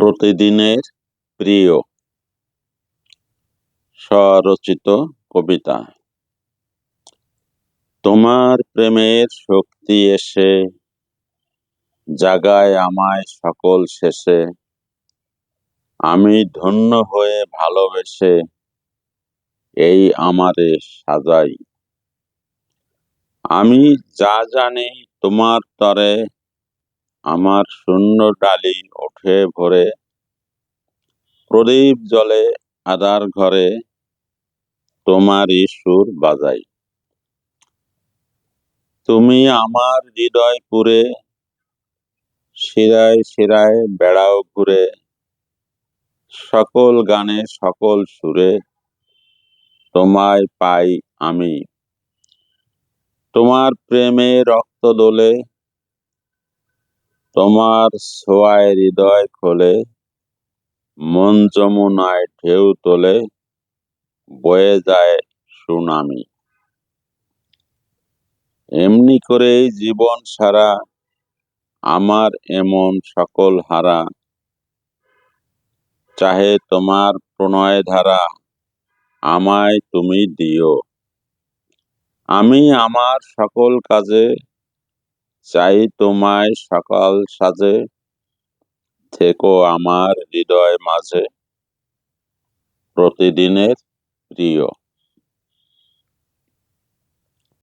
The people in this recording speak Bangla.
প্রতিদিনের প্রিয় স্বরচিত কবিতা। তোমার প্রেমের শক্তি এসে জাগায় আমায় সকল শেষে, আমি ধন্য হয়ে ভালোবেসে এই আমারে সাজাই। আমি যা জানি তোমার তরে, আমার শূন্য ডালি ওঠে ভরে, প্রদীপ জ্বলে আঁধার ঘরে, তোমারই সুর বাজাই। তুমি আমার হৃদয় পুরে, শিরায় শিরায় বেড়াও ঘুরে, সকল গানে সকল সুরে তোমায় পাই আমি। তোমার প্রেমে রক্ত দোলে, তোমার ছোঁয়ায় হৃদয় খোলে, মন যমুনায় ঢেউ তোলে, বয়ে যায় সুনামি। এমনি করেই জীবন সারা আমার এমন সকল হারা, চাহে তোমার প্রণয় ধারা আমায় তুমি দিও। আমি আমার সকল কাজে চাই তোমায় সকাল সাজে, থেকো আমার হৃদয় মাঝে প্রতিদিনের প্রিয়।